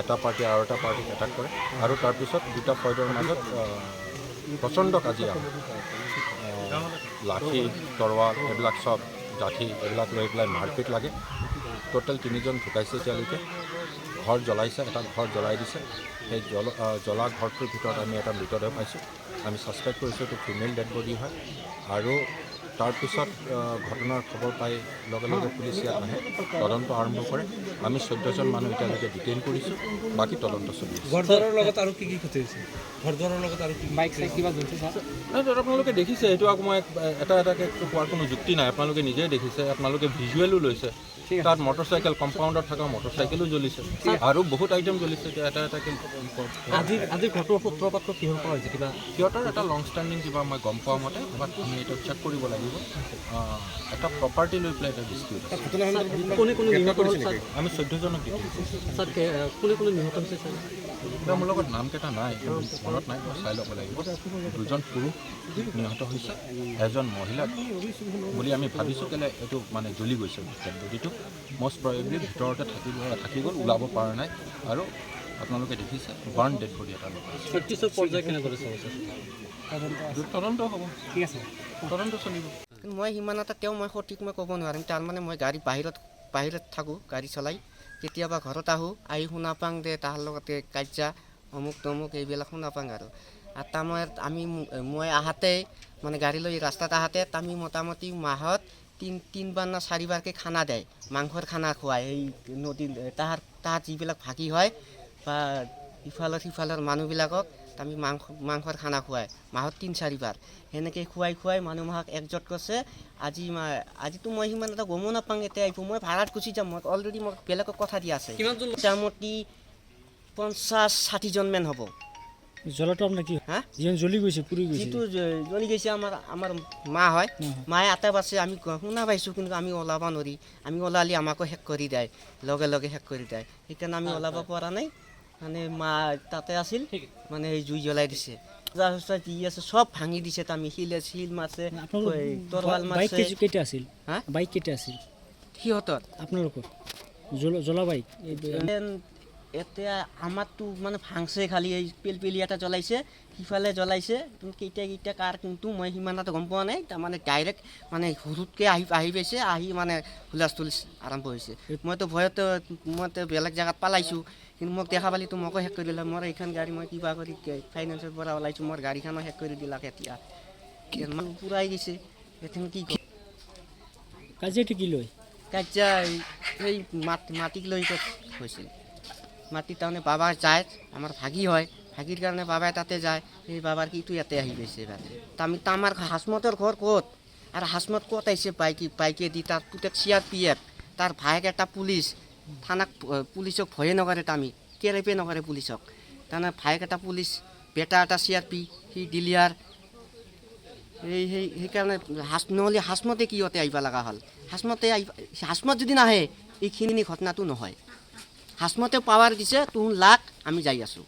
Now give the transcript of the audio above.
এটা পাৰ্টি আৰু এটা পাৰ্টিক এটাক কৰে আৰু তাৰপিছত দুটা ফয়দৰ মাজত প্ৰচণ্ড কাজিয়া লাঠি তৰোৱাল এইবিলাক চব লাঠি এইবিলাক লৈ পেলাই মাৰপিট লাগে। টোটেল 3জন ঢুকাইছে এতিয়ালৈকে। ঘৰ জ্বলাইছে, এটা ঘৰ জ্বলাই দিছে। সেই জ্বলা ঘৰটোৰ ভিতৰত আমি এটা মৃতদেহ পাইছোঁ। আমি ছাছপেক্ট কৰিছোঁ এইটো ফিমেল ডেড বডি হয়। আৰু তাৰপিছত ঘটনাৰ খবৰ পাই লগে লগে পুলিচ ইয়াত আহে, তদন্ত আৰম্ভ কৰে। আমি 14জন মানুহ এতিয়ালৈকে ডিটেইন কৰিছোঁ, বাকী তদন্ত চলি আছে। ঘৰ-দুৱাৰৰ লগত আৰু কি ক্ষতি হৈছে? ঘৰ-দুৱাৰৰ লগত আৰু বাইক চাইক কিবা জ্বলিছে ছাৰ? আপোনালোকে দেখিছে, এইটো আকৌ মই এটা এটাকৈ কোৱাৰ কোনো যুক্তি নাই। আপোনালোকে নিজেই দেখিছে, আপোনালোকে ভিজুৱেলো লৈছে। তাত মটৰচাইকেল, কম্পাউণ্ডত থকা মটৰচাইকেলো জ্বলিছে আৰু বহুত আইটেম জ্বলিছে। এতিয়া এটা এটাকৈ আজিৰ ঘৰটোৰ সূত্ৰপাত কিহৰ পৰা হৈছে? কিবা সিহঁতৰ এটা লং ষ্টেণ্ডিং কিবা মই গম পোৱা মতে, বাট আমি এইটো চেক কৰিব লাগিব। এটা প্ৰপাৰ্টি লৈ পেলাই এটা ডিস্পিউট আছে। আমি 14জনক ডিটেইন কৰিছোঁ। কোনে নিহত হৈছে ছাৰ? এতিয়া মোৰ লগত নামকেইটা নাই, মনত নাই, মই চাই ল'ব লাগিব। 2জন পুৰুষ নিহত হৈছে, এজন মহিলা বুলি আমি ভাবিছোঁ। কেলৈ এইটো মানে জ্বলি গৈছে ডেড বডিটো। মষ্ট প্ৰবেবলি ভিতৰতে থাকি গ'ল, ওলাব পৰা নাই। আৰু আপোনালোকে দেখিছে বাৰ্ণ ডেড বডি এটা প্ৰেক্টিছৰ পৰ্যায় কেনেদৰে চলিছে? তদন্ত হ'ব, ঠিক আছে, তদন্ত চলিব। মই সিমান এটা মই সঠিক ক'ব নোৱাৰিম। তাৰমানে মই গাড়ী বাহিৰত থাকোঁ, গাড়ী চলাই। কেতিয়াবা ঘৰত আহোঁ, আহি শুনা পাওঁ দে তাহাৰ লগতে কাজিয়া অমুক তমুক এইবিলাক শুনা পাওঁ। আৰু তাৰমানে মই আহাতে মানে গাড়ী লৈ ৰাস্তাত আহাতে আমি মোটামুটি মাহত 3বাৰ না 4বাৰকৈ খানা দেয়, মাংসৰ খানা খুৱায়। এই নদীৰ তাহাৰ যিবিলাক ভাগি হয় বা সিফালৰ মানুহবিলাকক আমি মাংসৰ খানা খুৱাই মাহত 3-4বাৰ সেনেকৈ খুৱাই মানুহক একজোট কৰিছে। আজিতো মই সিমান এটা গমো নাপাওঁ। এতিয়া আহিব মই ভাড়াত গুচি যাম। মই অলৰেডি মোক বেলেগক কথা দিয়া আছে। মোটামুটি 50-60জনমান হ'ব। জ্বলাটো আপোনাৰ কি? হা, জ্বলি গৈছে, পুৰি গৈছে? যিটো জ্বলি গৈছে আমাৰ মা হয়, মায়ে আটা বাছে। আমি শুনা পাইছোঁ, কিন্তু আমি ওলাব নোৱাৰি। আমি ওলালে আমাকো শেষ কৰি দিয়ে, লগে লগে শেষ কৰি দিয়ে। সেইকাৰণে আমি ওলাব পৰা নাই। মানে মা তাতে আছিল, মানে এই জুই জ্বলাই দিছে। যি আছে চব ভাঙি দিছে। আমি শিল মাছে, তৰোৱাল মাছে। কেইটা আছিল? হা, বাইক কেইটা আছিল সিহঁতৰ? আপোনালোকৰ জ্বলা বাইক? এতিয়া আমাৰতো মানে ভাংছে, খালি এই পেলপেলি এটা জ্বলাইছে, সিফালে জ্বলাইছে। কিন্তু কেইটা কাৰ কিন্তু মই সিমান এটা গম পোৱা নাই। তাৰমানে ডাইৰেক্ট মানে হুৰুতকৈ আহি পাইছে, আহি মানে হুলস্থুল আৰম্ভ হৈছে। মইতো বেলেগ জেগাত পালাইছোঁ, কিন্তু মোক দেখা পালিতো মোকো শেষ কৰি দিলে। মোৰ এইখন গাড়ী মই কিবা কৰি ফাইনেন্সৰ পৰা ওলাইছোঁ, মোৰ গাড়ীখনো শেষ কৰি দিলাক। এতিয়া পুৰাই গৈছে। এতিয়া কি কাজিয়াটো কি লৈ? কাজিয়া এই মাটিক লৈ হৈছিল। মাটি তাৰমানে বাবা যায়, আমাৰ ভাগি হয়, ভাগিৰ কাৰণে বাবাই তাতে যায়। সেই বাবাৰ কিটো ইয়াতে আহি গৈছে। এবাৰ আমাৰ হাসমতৰ ঘৰ ক'ত, আৰু হাসমত ক'ত আহিছে বাইকে দি। তাৰ পুতেক CRPF, তাৰ ভায়েক এটা পুলিচ। থানাক পুলিচক ভয়ে নকৰে, আমি কেৰেপে নকৰে পুলিচক। তাৰমানে ভায়েক এটা পুলিচ, বেটা এটা CRP, সি ডিলিয়াৰ। সেইকাৰণে নহ'লে হাসমতে কিয়তে আহিব লগা হ'ল। হাসমত যদি নাহে এইখিনি ঘটনাটো নহয়। হাসমতে পাৱাৰ দিছে, তোৰ লাগ আমি যাই আছোঁ।